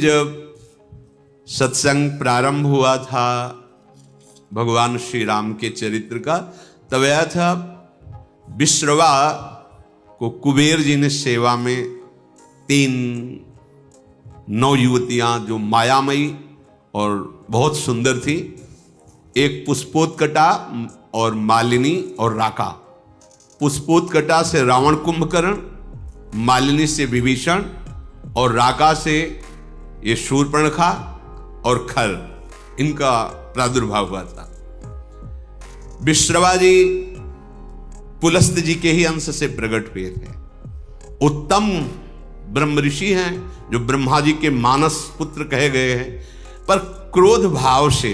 जब सत्संग प्रारंभ हुआ था भगवान श्री राम के चरित्र का, तब आया था विश्रवा को कुबेर जी ने सेवा में 3 नवयुवतियां जो मायामयी और बहुत सुंदर थी, एक पुष्पोत्कटा और मालिनी और राका। पुष्पोत्कटा से रावण कुंभकर्ण, मालिनी से विभीषण और राका से ये शूर्पणखा और खर, इनका प्रादुर्भाव हुआ था। विश्रवा जी पुलस्त जी के ही अंश से प्रकट हुए थे। उत्तम ब्रह्म ऋषि हैं जो ब्रह्मा जी के मानस पुत्र कहे गए हैं, पर क्रोध भाव से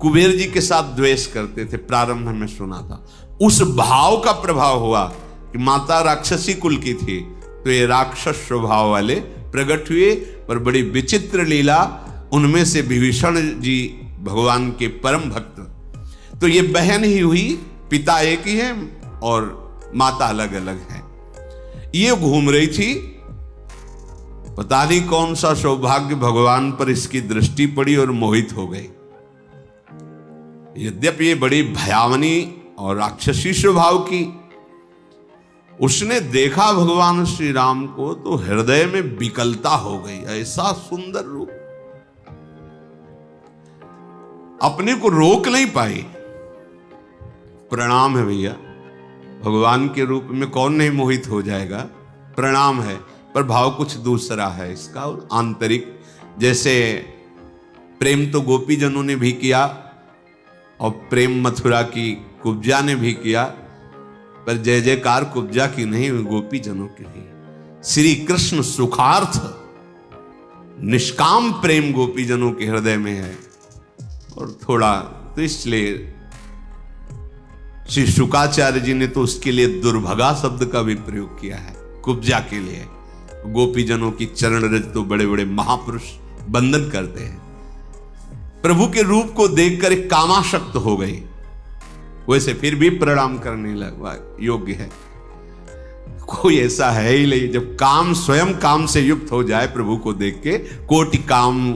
कुबेर जी के साथ द्वेष करते थे। प्रारंभ में सुना था उस भाव का प्रभाव हुआ कि माता राक्षसी कुल की थी, तो ये राक्षस स्वभाव वाले प्रकट हुए। पर बड़ी विचित्र लीला, उनमें से विभीषण जी भगवान के परम भक्त, तो ये बहन ही हुई, पिता एक ही है और माता अलग अलग है। ये घूम रही थी, पता नहीं कौन सा सौभाग्य भगवान पर इसकी दृष्टि पड़ी और मोहित हो गई। यद्यपि ये बड़ी भयावनी और राक्षसी स्वभाव की, उसने देखा भगवान श्री राम को तो हृदय में विकलता हो गई। ऐसा सुंदर रूप, अपने को रोक नहीं पाई। प्रणाम है भैया, भगवान के रूप में कौन नहीं मोहित हो जाएगा, प्रणाम है, पर भाव कुछ दूसरा है इसका और आंतरिक। जैसे प्रेम तो गोपी जनों ने भी किया और प्रेम मथुरा की कुब्जा ने भी किया, पर जय जयकार कुब्जा की नहीं, गोपी जनों की ही। श्री कृष्ण सुखार्थ निष्काम प्रेम गोपी जनों के हृदय में है। और थोड़ा तो इसलिए श्री शुकाचार्य जी ने तो उसके लिए दुर्भगा शब्द का भी प्रयोग किया है कुब्जा के लिए। गोपी जनों की चरण रज तो बड़े बड़े महापुरुष बंधन करते हैं। प्रभु के रूप को देखकर एक कामाशक्त हो गई, वैसे फिर भी प्रणाम करने लगा योग्य है। कोई ऐसा है ही नहीं, जब काम स्वयं काम से युक्त हो जाए प्रभु को देख के, कोटि काम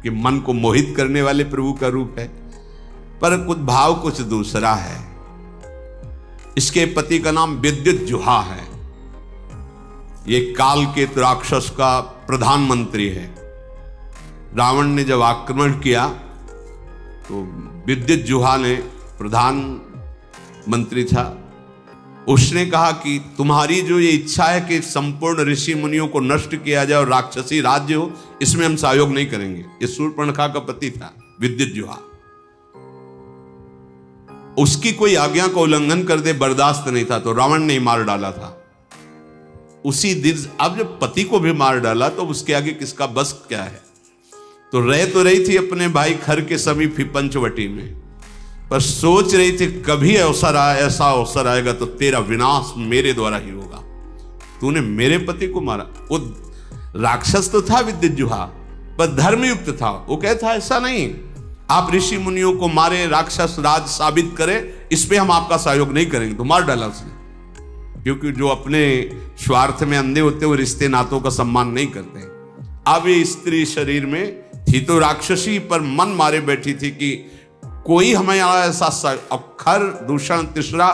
के मन को मोहित करने वाले प्रभु का रूप है। पर कुछ भाव कुछ दूसरा है। इसके पति का नाम विद्युज्जुहा है, ये काल के राक्षस का प्रधानमंत्री है। रावण ने जब आक्रमण किया तो विद्युज्जुहा ने, प्रधानमंत्री था, उसने कहा कि तुम्हारी जो ये इच्छा है कि संपूर्ण ऋषि मुनियों को नष्ट किया जाए और राक्षसी राज्य हो, इसमें हम सहयोग नहीं करेंगे। ये शूर्पणखा का पति था विद्युज्जुहा, उसकी कोई आज्ञा का उल्लंघन कर दे बर्दाश्त नहीं था, तो रावण ने मार डाला था उसी दिन। अब जब पति को भी मार डाला तो उसके आगे किसका बस क्या है। तो रही थी अपने भाई खर के समीप ही पंचवटी में, पर सोच रही थी कभी ऐसा अवसर आएगा तो तेरा विनाश मेरे द्वारा ही होगा। तूने मेरे पति को मारा। वो राक्षस तो था विद्युज्जुहा, पर धर्मयुक्त था। वो कहता ऐसा नहीं, आप ऋषि मुनियों को मारे, राक्षस राज साबित करे, इस पे हम आपका सहयोग नहीं करेंगे। तो मार डाला उसने, क्योंकि जो अपने स्वार्थ में अंधे होते वो रिश्ते नातों का सम्मान नहीं करते। अब ये स्त्री शरीर में थी तो राक्षसी, पर मन मारे बैठी थी कि कोई हमें ऐसा अक्षर दूषण तीसरा,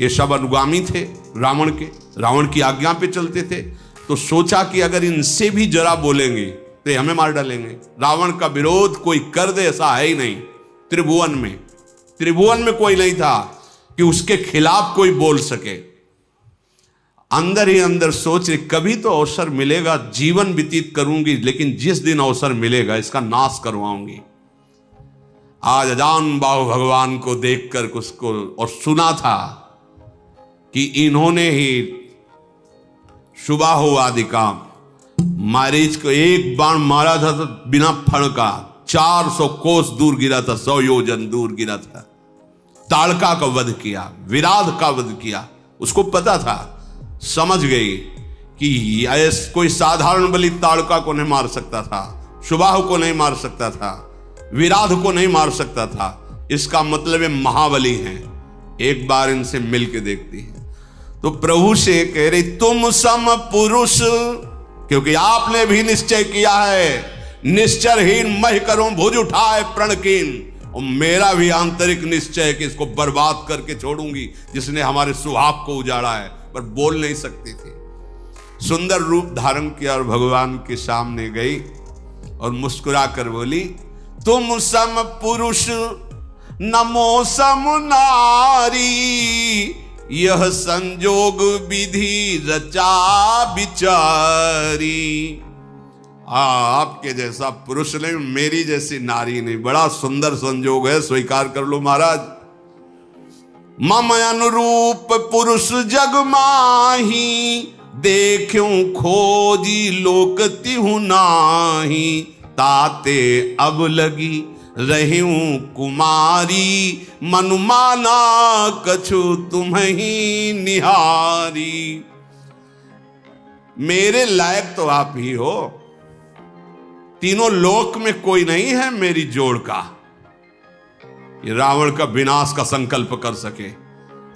ये सब अनुगामी थे रावण के, रावण की आज्ञा पे चलते थे। तो सोचा कि अगर इनसे भी जरा बोलेंगे तो हमें मार डालेंगे। रावण का विरोध कोई कर दे ऐसा है ही नहीं। त्रिभुवन में कोई नहीं था कि उसके खिलाफ कोई बोल सके। अंदर ही अंदर सोच रही कभी तो अवसर मिलेगा, जीवन व्यतीत करूंगी, लेकिन जिस दिन अवसर मिलेगा इसका नाश करवाऊंगी। आज अजान बाहु भगवान को देखकर उसको और सुना था कि इन्होंने ही सुबाहु आदि काम, मारीच को एक बाण मारा था तो बिना फण का 400 कोस दूर गिरा था, 100 योजन दूर गिरा था। ताड़का का वध किया, विराध का वध किया। उसको पता था, समझ गई कि कोई साधारण बलि ताड़का को नहीं मार सकता था, सुबाहु को नहीं मार सकता था, विराध को नहीं मार सकता था। इसका मतलब है महाबली हैं, एक बार इनसे मिल के देखती है। तो प्रभु से कह रही तुम सम पुरुष क्योंकि आपने भी निश्चय किया है, निश्चरहीन मह करूं भुज उठाए प्रणकीन, और मेरा भी आंतरिक निश्चय है कि इसको बर्बाद करके छोड़ूंगी, जिसने हमारे सुहाग को उजाड़ा है। पर बोल नहीं सकती थी। सुंदर रूप धारण किया और भगवान के सामने गई और मुस्कुरा कर बोली, तुम सम पुरुष नमो सम नारी, यह संजोग विधि रचा बिचारी। आपके जैसा पुरुष नहीं, मेरी जैसी नारी नहीं, बड़ा सुंदर संजोग है, स्वीकार कर लो महाराज। मम अनुरूप पुरुष जग माही, देखूं खोजी लोक तिहु नाही, ताते अब लगी रहूं कुमारी, मनुमाना कछु तुम्हीं निहारी। मेरे लायक तो आप ही हो, तीनों लोक में कोई नहीं है मेरी जोड़ का, ये रावण का विनाश का संकल्प कर सके।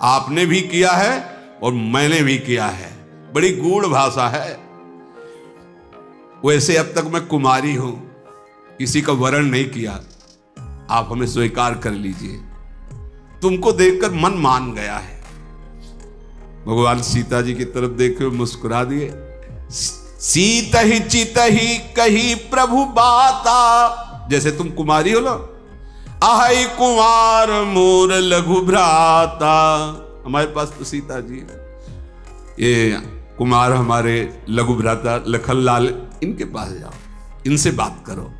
आपने भी किया है और मैंने भी किया है, बड़ी गूढ़ भाषा है। वैसे अब तक मैं कुमारी हूं, किसी का वरण नहीं किया, आप हमें स्वीकार कर लीजिए। तुमको देखकर मन मान गया है। भगवान सीता जी की तरफ देखे मुस्कुरा दिए। सीत ही चित ही कही प्रभु बाता, जैसे तुम कुमारी हो ना, आहै कुमार मोर लघु भ्राता। हमारे पास तो सीता जी है, ये कुमार हमारे लघु भ्राता लखनलाल, इनके पास जाओ, इनसे बात करो।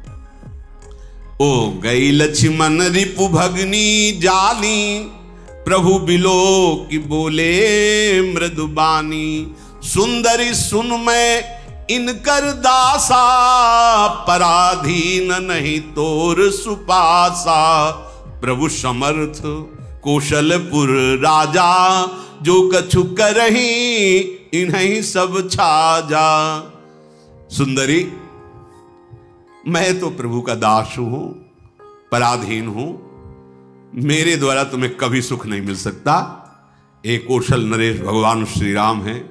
ओ गई लक्ष्मण रिपु भगनी जाली, प्रभु बिलो की बोले मृदुबानी। सुंदरी सुन मैं इनकर दासा, पराधीन नहीं तोर सुपासा। प्रभु समर्थ कौशलपुर राजा, जो कछु करही इन्हीं सब छाजा। सुंदरी, मैं तो प्रभु का दास हूं, पराधीन हूं, मेरे द्वारा तुम्हें कभी सुख नहीं मिल सकता। एक कौशल नरेश भगवान श्री राम हैं,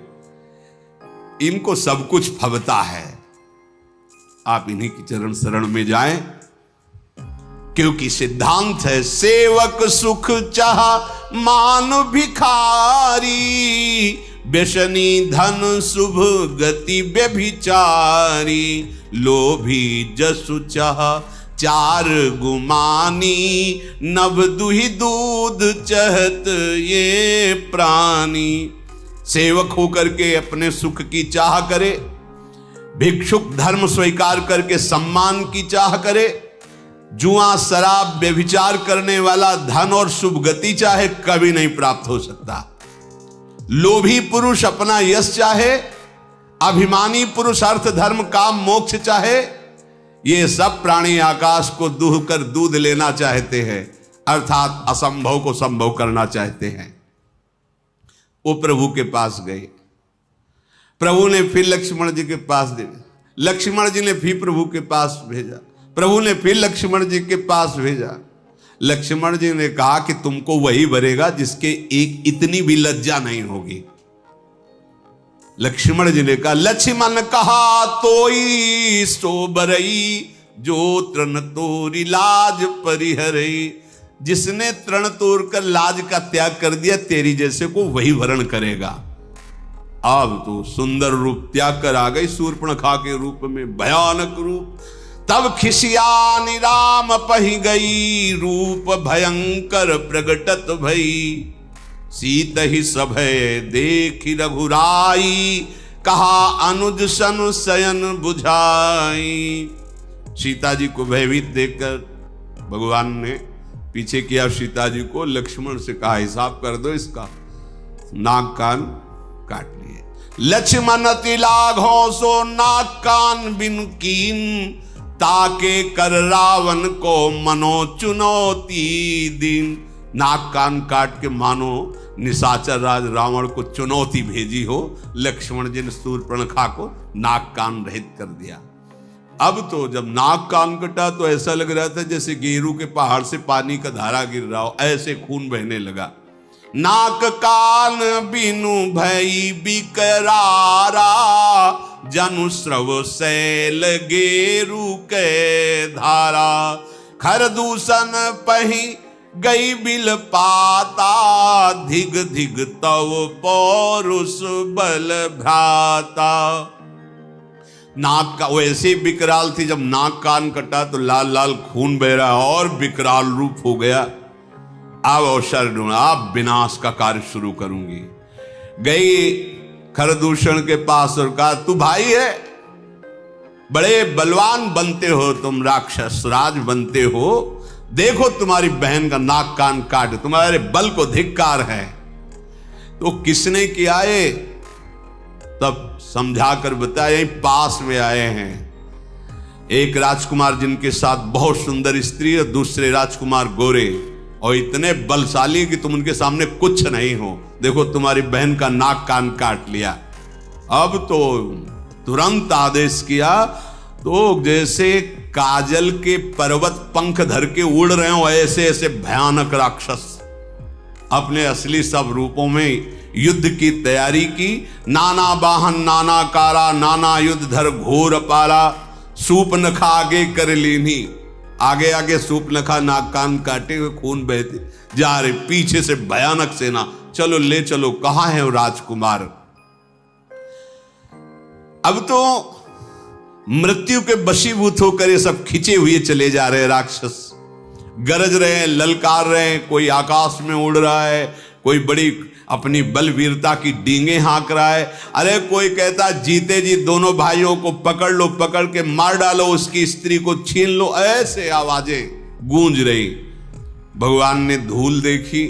इनको सब कुछ फबता है। आप इन्हीं की चरण शरण में जाएं, क्योंकि सिद्धांत है सेवक सुख चाह मान भिखारी, व्यसनी धन शुभ गति व्यभिचारी। लोभी जसु चाह चार गुमानी, नभ दुहि दूध चहत ये प्राणी। सेवक होकर के अपने सुख की चाह करे, भिक्षुक धर्म स्वीकार करके सम्मान की चाह करे, जुआ शराब व्यभिचार करने वाला धन और शुभ गति चाहे, कभी नहीं प्राप्त हो सकता। लोभी पुरुष अपना यश चाहे, अभिमानी पुरुष अर्थ धर्म काम मोक्ष चाहे, ये सब प्राणी आकाश को दूह कर दूध लेना चाहते हैं, अर्थात असंभव को संभव करना चाहते हैं। वो प्रभु के पास गए, प्रभु ने फिर लक्ष्मण जी के पास भेजा, लक्ष्मण जी ने फिर प्रभु के पास भेजा, प्रभु ने फिर लक्ष्मण जी के पास भेजा। लक्ष्मण जी ने कहा कि तुमको वही भरेगा जिसके एक इतनी भी लज्जा नहीं होगी। लक्ष्मण जी ने कहा, लक्ष्मण कहा तोई सो बरई, जो तृण तोरी लाज परिहरई। जिसने तृण तोड़कर लाज का त्याग कर दिया, तेरी जैसे को वही वरण करेगा। अब तो सुंदर रूप त्याग कर आ गई शूर्पणखा के रूप में, भयानक रूप। तब खिसियानी राम पही गई, रूप भयंकर प्रगटत भई। सीत ही सभय देखी रघुराई, कहा अनुज सन शयन बुझाई। सीता जी को भयभीत देखकर भगवान ने पीछे किया सीता जी को, लक्ष्मण से कहा हिसाब कर दो इसका। नाक कान काट लिए। लक्ष्मण तिलाघों सो नाक कान बिन कीन, ताके कर रावण को मनो चुनौती दिन। नाक कान काट के मानो निशाचर राज रावण को चुनौती भेजी हो। लक्ष्मण जी ने शूर्पणखा को नाक कान रहित कर दिया। अब तो जब नाक कान कटा तो ऐसा लग रहा था जैसे गेरू के पहाड़ से पानी का धारा गिर रहा हो, ऐसे खून बहने लगा। नाक कान बिनु भई बिकरारा, जनु स्रव शैल गेरु के धारा, खरदूषण पही गई बिल पाता, धिग धिग तव पौरुष बल भ्राता। नाक का वैसे विकराल थी, जब नाक कान कटा तो लाल लाल खून बह रहा और विकराल रूप हो गया। अब अवसर ढूंढा, अब विनाश का कार्य शुरू करूंगी। गई खरदूषण के पास और कहा, तू भाई है, बड़े बलवान बनते हो तुम, राक्षस राज बनते हो, देखो तुम्हारी बहन का नाक कान काट, तुम्हारे बल को धिक्कार है। तो किसने किया है? तब समझाकर बताया, यहीं पास में आए हैं एक राजकुमार जिनके साथ बहुत सुंदर स्त्री और दूसरे राजकुमार गोरे और इतने बलशाली कि तुम उनके सामने कुछ नहीं हो। देखो तुम्हारी बहन का नाक कान काट लिया। अब तो तुरंत आदेश किया, तो जैसे काजल के पर्वत पंख धर के उड़ रहे हो ऐसे ऐसे भयानक राक्षस अपने असली सब रूपों में युद्ध की तैयारी की। नाना वाहन नाना कारा, नाना युद्ध धर घोर पारा, सूपनखा आगे कर लीनी। आगे आगे सूपनखा नाक कान काटे हुए खून बहते जा रहे, पीछे से भयानक सेना, चलो ले चलो, कहां है वो राजकुमार। अब तो मृत्यु के वशीभूत होकर ये सब खिंचे हुए चले जा रहे राक्षस, गरज रहे हैं, ललकार रहे हैं, कोई आकाश में उड़ रहा है, कोई बड़ी अपनी बलवीरता की डींगे हाँक रहा है। अरे कोई कहता जीते जी दोनों भाइयों को पकड़ लो, पकड़ के मार डालो, उसकी स्त्री को छीन लो, ऐसे आवाजें गूंज रही। भगवान ने धूल देखी,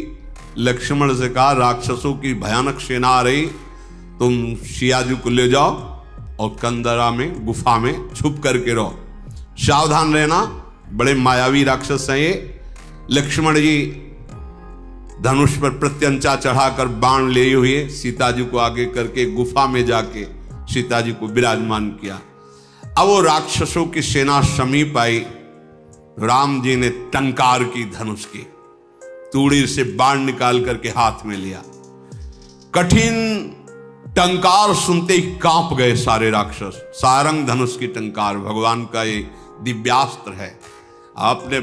लक्ष्मण से कहा राक्षसों की भयानक सेना आ रही, तुम सियाजू को ले जाओ और कंदरा में गुफा में छुप करके रहो, सावधान रहना, बड़े मायावी राक्षस हैं ये। लक्ष्मण जी धनुष पर प्रत्यंचा चढ़ाकर बाण लिए हुए सीता जी को आगे करके गुफा में जाके सीता जी को विराजमान किया। अब वो राक्षसों की सेना समीप आई, राम जी ने टंकार की धनुष की, तूड़ी से बाण निकाल करके हाथ में लिया। कठिन टंकार सुनते ही कांप गए सारे राक्षस। सारंग धनुष की टंकार भगवान का ये दिव्यास्त्र है। आपने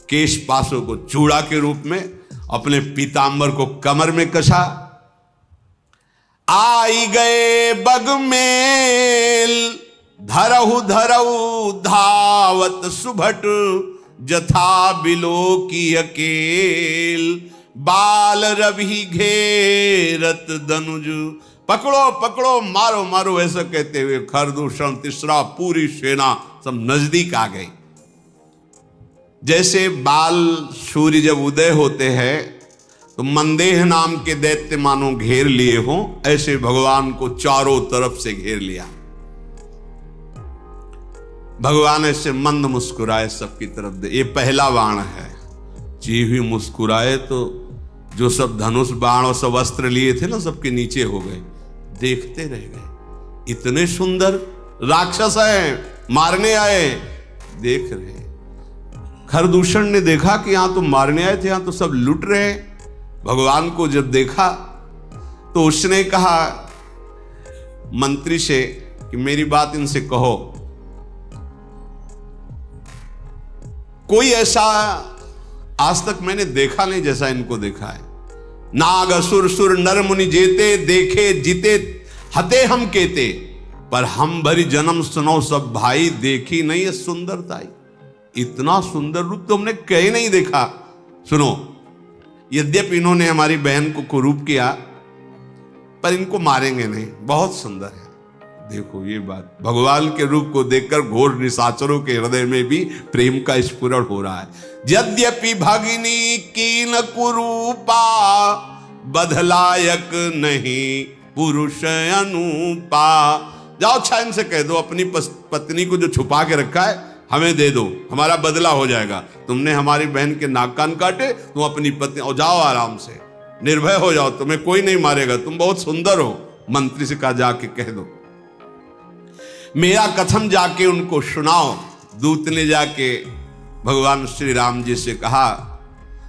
केश पासों को चूड़ा के रूप में, अपने पीतांबर को कमर में कसा। आई गए बगमेल, धरहु धरहु धावत सुभट, जथा बिलो की अकेल, बाल रवि घेरत दनुज। पकड़ो पकड़ो, मारो मारो, ऐसा कहते हुए खरदूषण तीसरा पूरी सेना सब नजदीक आ गई। जैसे बाल सूर्य जब उदय होते हैं तो मंदेह नाम के दैत्य मानो घेर लिए हों, ऐसे भगवान को चारों तरफ से घेर लिया। भगवान ऐसे मंद मुस्कुराए सबकी तरफ दे, ये पहला बाण है। जी भी मुस्कुराए तो जो सब धनुष बाण और सब अस्त्र लिए थे ना, सबके नीचे हो गए, देखते रह गए। इतने सुंदर राक्षस हैं, मारने आए, देख रहे। खरदूषण ने देखा कि यहां तो मारने आए थे, यहां तो सब लुट रहे हैं। भगवान को जब देखा तो उसने कहा मंत्री से कि मेरी बात इनसे कहो। कोई ऐसा आज तक मैंने देखा नहीं जैसा इनको देखा है। नाग असुर सुर नर मुनि जेते, देखे जीते हते हम केते, पर हम भरी जन्म सुनो सब भाई, देखी नहीं है सुंदरता। इतना सुंदर रूप तो हमने कहीं नहीं देखा। सुनो, यद्यपि इन्होंने हमारी बहन को कुरूप किया, पर इनको मारेंगे नहीं, बहुत सुंदर है। देखो ये बात, भगवान के रूप को देखकर घोर निशाचरों के हृदय में भी प्रेम का स्फुरण हो रहा है। यद्यपि भगिनी कीन कुरूपा, बधलायक नहीं पुरुष अनुपा। जाओ अच्छा इनसे कह दो अपनी पत्नी को जो छुपा के रखा है हमें दे दो, हमारा बदला हो जाएगा। तुमने हमारी बहन के नाक कान काटे, तुम अपनी पत्नी, और जाओ आराम से, निर्भय हो जाओ, तुम्हें कोई नहीं मारेगा, तुम बहुत सुंदर हो। मंत्री से कहा जाके कह दो, मेरा कथन जाके उनको सुनाओ। दूत ने जाके भगवान श्री राम जी से कहा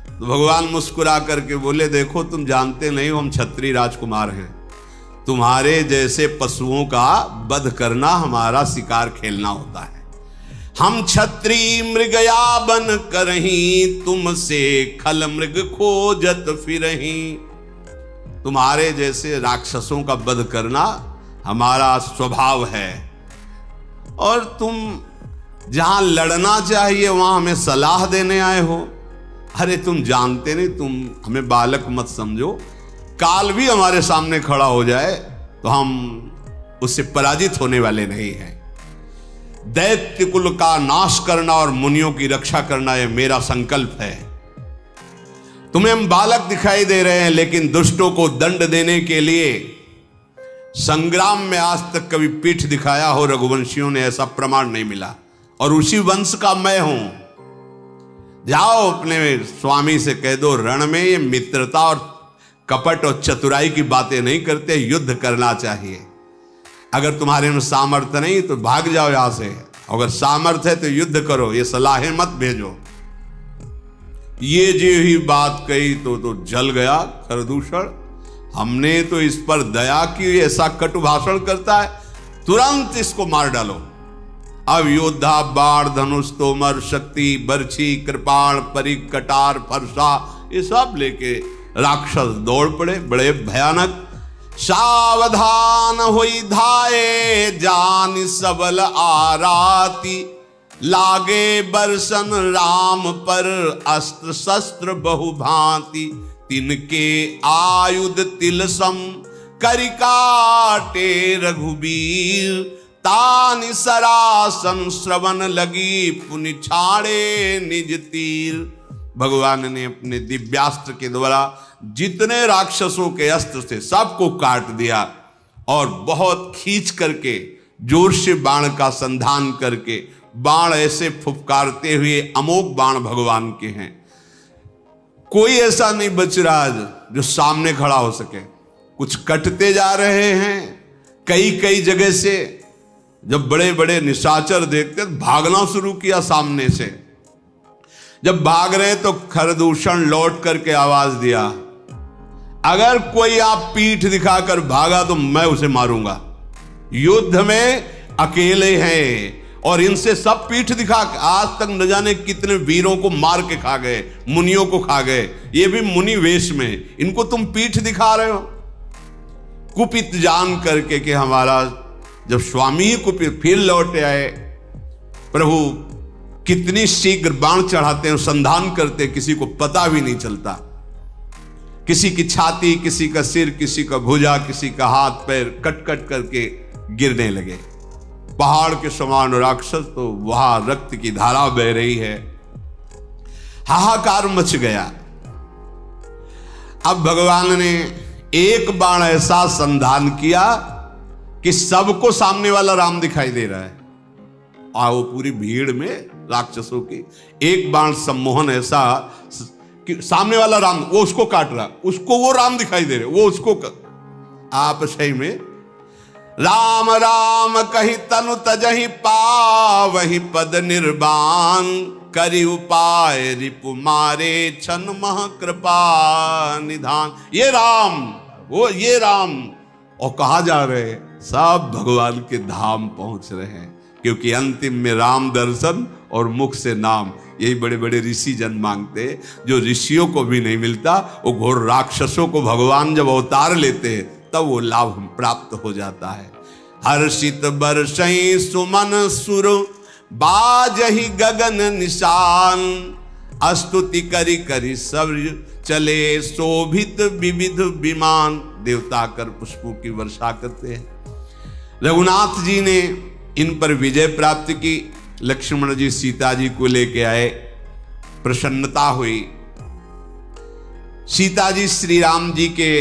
तो भगवान मुस्कुरा करके बोले, देखो तुम जानते नहीं हो हम क्षत्रिय राजकुमार हैं, तुम्हारे जैसे पशुओं का वध करना हमारा शिकार खेलना होता है। हम क्षत्रिय मृगया बन करहीं, तुमसे खल मृग खोजत फिरहीं। तुम्हारे जैसे राक्षसों का वध करना हमारा स्वभाव है, और तुम जहां लड़ना चाहिए वहां हमें सलाह देने आए हो। अरे तुम जानते नहीं, तुम हमें बालक मत समझो। काल भी हमारे सामने खड़ा हो जाए तो हम उससे पराजित होने वाले नहीं हैं। दैत्य कुल का नाश करना और मुनियों की रक्षा करना यह मेरा संकल्प है। तुम्हें हम बालक दिखाई दे रहे हैं, लेकिन दुष्टों को दंड देने के लिए संग्राम में आज तक कभी पीठ दिखाया हो रघुवंशियों ने, ऐसा प्रमाण नहीं मिला। और उसी वंश का मैं हूं। जाओ अपने स्वामी से कह दो, रण में ये मित्रता और कपट और चतुराई की बातें नहीं करते, युद्ध करना चाहिए। अगर तुम्हारे में सामर्थ्य नहीं तो भाग जाओ यहां से, अगर सामर्थ्य है तो युद्ध करो, ये सलाहें मत भेजो। ये जो ही बात कही तो जल गया खरदूषण। हमने तो इस पर दया की, ऐसा कटु भाषण करता है, तुरंत इसको मार डालो। अब योद्धा बाण धनुष तोमर शक्ति बर्छी कृपाण परिक कटार फरसा ये सब लेके राक्षस दौड़ पड़े, बड़े भयानक। सावधान हुई धाये जान सबल आराती, लागे बरसन राम पर अस्त्र शस्त्र बहुभांति। तिनके आयुध तिलसम करि काटे रघुबीर, तानि सरासन श्रवण लगी पुनि छाड़े निज तीर। भगवान ने अपने दिव्यास्त्र के द्वारा जितने राक्षसों के अस्त्र थे सबको काट दिया, और बहुत खींच करके जोर से बाण का संधान करके, बाण ऐसे फुफकारते हुए अमोघ बाण भगवान के हैं। कोई ऐसा नहीं बच रहा जो सामने खड़ा हो सके। कुछ कटते जा रहे हैं कई कई जगह से। जब बड़े बड़े निशाचर देखते भागना शुरू किया सामने से। जब भाग रहे तो खरदूषण लौट करके आवाज दिया, अगर कोई आप पीठ दिखाकर भागा तो मैं उसे मारूंगा। युद्ध में अकेले हैं और इनसे सब पीठ दिखा, आज तक न जाने कितने वीरों को मार के खा गए, मुनियों को खा गए, ये भी मुनि वेश में। इनको तुम पीठ दिखा रहे हो। कुपित जान करके कि हमारा जब स्वामी ही कुपित, फिर लौटे आए। प्रभु कितनी शीघ्र बाण चढ़ाते हैं, संधान करते हैं, किसी को पता भी नहीं चलता। किसी की छाती, किसी का सिर, किसी का भुजा, किसी का हाथ पैर कट कट करके गिरने लगे। पहाड़ के समान राक्षस, तो वहां रक्त की धारा बह रही है। हाहाकार मच गया। अब भगवान ने एक बाण ऐसा संधान किया कि सबको सामने वाला राम दिखाई दे रहा है। और वो पूरी भीड़ में राक्षसों की एक बाण सम्मोहन ऐसा कि सामने वाला राम, वो उसको काट रहा, उसको वो राम दिखाई दे रहे, वो उसको आप सही में राम राम कही तनु तजहि पावहि पद निर्वाण, करि उपाय रिपु मारे छन मह कृपा निधान। ये राम, वो ये राम, और कहा जा रहे सब भगवान के धाम पहुंच रहे हैं, क्योंकि अंतिम में राम दर्शन और मुख से नाम, यही बड़े बड़े ऋषि जन मांगते, जो ऋषियों को भी नहीं मिलता। वो घोर राक्षसों को भगवान जब अवतार लेते हैं तब वो लाभ प्राप्त हो जाता है। हर्षित बरसई सुमन सुर बाजहि गगन निशान, स्तुति करि करि सब चले शोभित विविध विमान। देवता कर पुष्पों की वर्षा करते हैं। रघुनाथ जी ने इन पर विजय प्राप्त की। लक्ष्मण जी सीता जी को लेके आए, प्रसन्नता हुई। सीता जी श्री राम जी के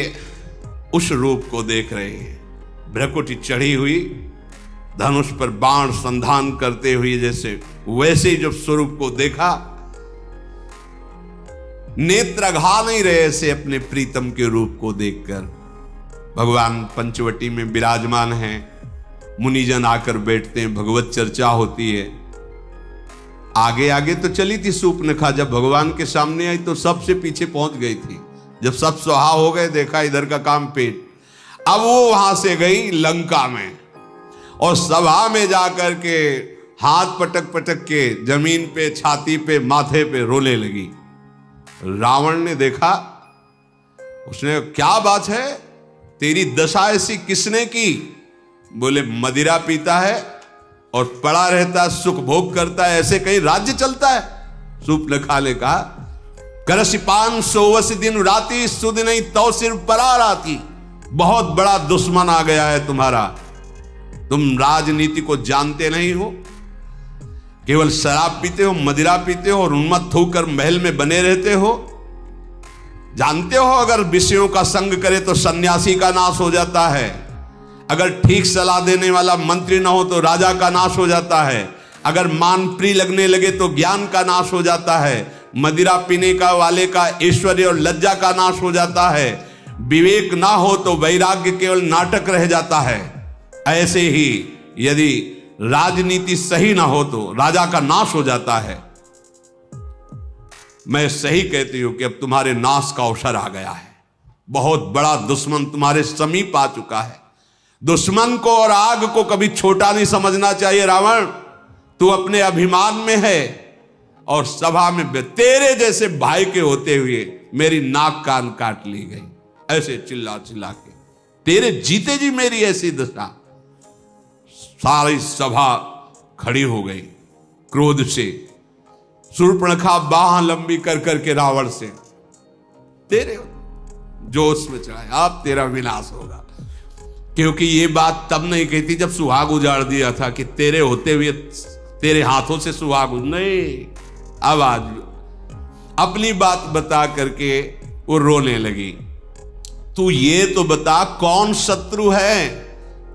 उस रूप को देख रहे हैं, भ्रकुटी चढ़ी हुई, धनुष पर बाण संधान करते हुए, जैसे वैसे ही जब स्वरूप को देखा, नेत्र घा नहीं रहे ऐसे अपने प्रीतम के रूप को देखकर। भगवान पंचवटी में विराजमान हैं, मुनिजन आकर बैठते हैं, भगवत चर्चा होती है। आगे आगे तो चली थी सूर्पनखा, जब भगवान के सामने आई तो सबसे पीछे पहुंच गई थी। जब सब सुहा हो गए, देखा इधर का काम पेट। अब वो वहां से गई लंका में और सभा में जाकर के हाथ पटक पटक के जमीन पे, छाती पे, माथे पे रोने लगी। रावण ने देखा, उसने क्या बात है, तेरी दशा ऐसी किसने की? बोले मदिरा पीता है और पड़ा रहता है, सुख भोग करता है, ऐसे कहीं राज्य चलता है? सूर्पनखा ने कहा, करसिपान सोवस दिन राती सुध नहीं तो सिर परार आती। बहुत बड़ा दुश्मन आ गया है तुम्हारा, तुम राजनीति को जानते नहीं हो, केवल शराब पीते हो, मदिरा पीते हो और उन्मत्त होकर महल में बने रहते हो। जानते हो अगर विषयों का संग करे तो सन्यासी का नाश हो जाता है, अगर ठीक सलाह देने वाला मंत्री ना हो तो राजा का नाश हो जाता है, अगर मान प्रिय लगने लगे तो ज्ञान का नाश हो जाता है, मदिरा पीने का वाले का ऐश्वर्य और लज्जा का नाश हो जाता है, विवेक ना हो तो वैराग्य केवल नाटक रह जाता है। ऐसे ही यदि राजनीति सही ना हो तो राजा का नाश हो जाता है। मैं सही कहती हूं कि अब तुम्हारे नाश का अवसर आ गया है, बहुत बड़ा दुश्मन तुम्हारे समीप आ चुका है। दुश्मन को और आग को कभी छोटा नहीं समझना चाहिए। रावण, तू अपने अभिमान में है और सभा में तेरे जैसे भाई के होते हुए मेरी नाक कान काट ली गई, ऐसे चिल्ला चिल्ला के, तेरे जीते जी मेरी ऐसी दशा। सारी सभा खड़ी हो गई क्रोध से। शूर्पणखा बाह लंबी कर करके रावण से, तेरे जोश में चढ़ाए, अब तेरा विनाश होगा। क्योंकि ये बात तब नहीं कहती जब सुहाग उजाड़ दिया था कि तेरे होते हुए तेरे हाथों से सुहाग नहीं। अब आज अपनी बात बता करके वो रोने लगी। तू ये तो बता कौन शत्रु है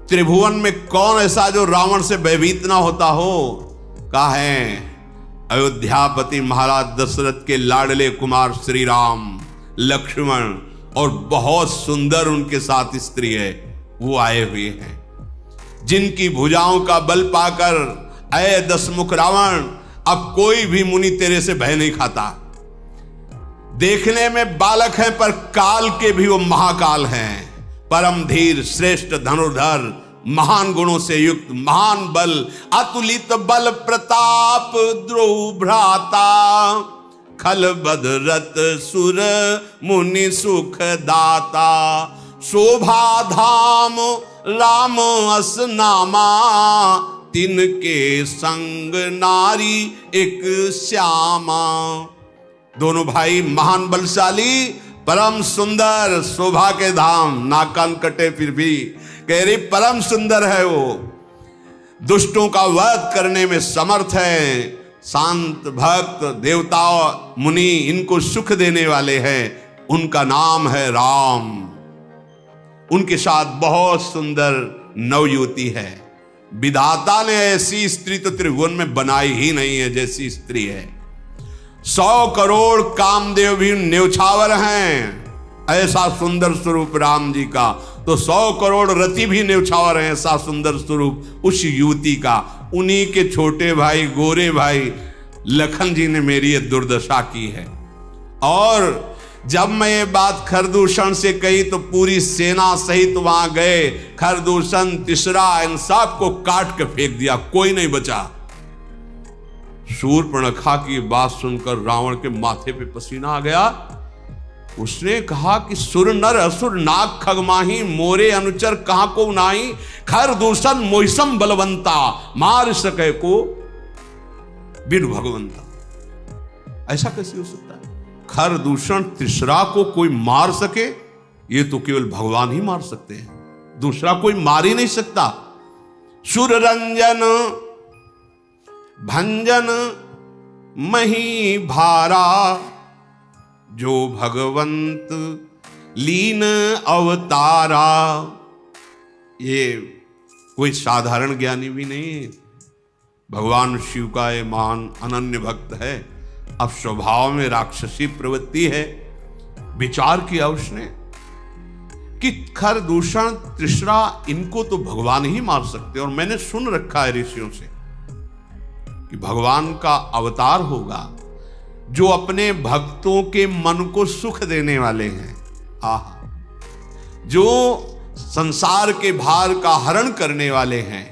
त्रिभुवन में, कौन ऐसा जो रावण से भयभीत ना होता हो? कहा है अयोध्यापति महाराज दशरथ के लाडले कुमार श्री राम, लक्ष्मण और बहुत सुंदर उनके साथ स्त्री है, वो आए हुए हैं, जिनकी भुजाओं का बल पाकर अय दशमुख रावण अब कोई भी मुनि तेरे से भय नहीं खाता। देखने में बालक है पर काल के भी वो महाकाल हैं, परम धीर, श्रेष्ठ धनुर्धर, महान गुणों से युक्त, महान बल, अतुलित बल प्रताप, द्रोह भ्राता, खल बदरत सुर मुनि सुख दाता, शोभा धाम राम अस नामा, तिनके संग नारी एक श्यामा। दोनों भाई महान बलशाली, परम सुंदर, शोभा के धाम, नाक कान कटे फिर भी कह रही परम सुंदर है वो, दुष्टों का वध करने में समर्थ है, शांत भक्त, देवता मुनि इनको सुख देने वाले हैं, उनका नाम है राम। उनके साथ बहुत सुंदर नवयुवती है। विधाता ने ऐसी स्त्री तो त्रिभुवन में बनाई ही नहीं है जैसी स्त्री है। 100 करोड़ कामदेव भी न्यौछावर हैं, ऐसा सुंदर स्वरूप राम जी का, तो 100 करोड़ रति भी न्यौछावर हैं, ऐसा सुंदर स्वरूप उस युवती का। उन्हीं के छोटे भाई, गोरे भाई लखन जी ने मेरी ये दुर्दशा की है। और जब मैं ये बात खरदूषण से कही तो पूरी सेना सहित वहां गए, खरदूषण, तीसरा, इन सब को काट के फेंक दिया, कोई नहीं बचा। शूर्पणखा की बात सुनकर रावण के माथे पे पसीना आ गया। उसने कहा कि सुर नर असुर नाग खगमाही, मोरे अनुचर कहां को नाही, खरदूषण मोहिसम बलवंता, मार सके को बिनु भगवंता। ऐसा कैसे हो सकता है? खरदूषण तीसरा को कोई मार सके, ये तो केवल भगवान ही मार सकते हैं, दूसरा कोई मार ही नहीं सकता। सुर रंजन भंजन मही भारा, जो भगवंत लीन अवतारा। ये कोई साधारण ज्ञानी भी नहीं है, भगवान शिव का ये महान अनन्य भक्त है। अब स्वभाव में राक्षसी प्रवृत्ति है। विचार किया उसने कि खरदूषण, तीसरा, इनको तो भगवान ही मार सकते। और मैंने सुन रखा है ऋषियों से कि भगवान का अवतार होगा जो अपने भक्तों के मन को सुख देने वाले हैं। आहा, जो संसार के भार का हरण करने वाले हैं,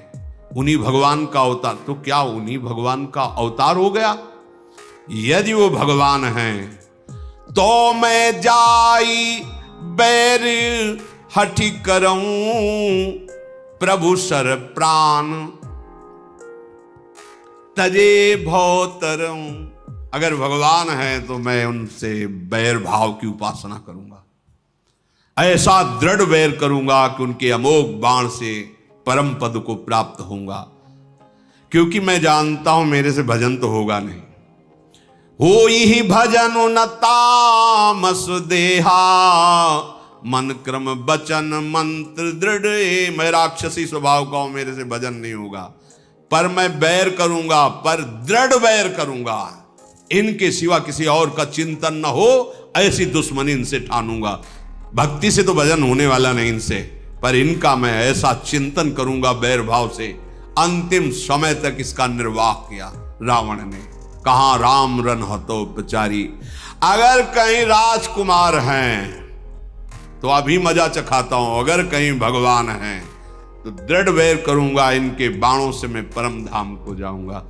उन्हीं भगवान का अवतार। तो क्या उन्हीं भगवान का अवतार हो गया? यदि वो भगवान हैं तो मैं जाई बैर हठी करऊं प्रभु सर प्राण तजे भौतरऊं। अगर भगवान है तो मैं उनसे बैर भाव की उपासना करूंगा, ऐसा दृढ़ बैर करूंगा कि उनके अमोघ बाण से परम पद को प्राप्त होऊंगा, क्योंकि मैं जानता हूं मेरे से भजन तो होगा नहीं। हो ही भजन न तामस देहा मन क्रम बचन मंत्र दृढ़। मैं राक्षसी स्वभाव का हूं, मेरे से भजन नहीं होगा, पर मैं बैर करूंगा, पर दृढ़ बैर करूंगा। इनके सिवा किसी और का चिंतन न हो, ऐसी दुश्मनी इनसे ठानूंगा। भक्ति से तो भजन होने वाला नहीं इनसे, पर इनका मैं ऐसा चिंतन करूंगा बैर भाव से। अंतिम समय तक इसका निर्वाह किया रावण ने। कहां राम रन हतोपचारी। अगर कहीं राजकुमार हैं तो अभी मजा चखाता हूं, अगर कहीं भगवान हैं तो दृढ़ बैर करूंगा, इनके बाणों से मैं परम धाम को जाऊंगा।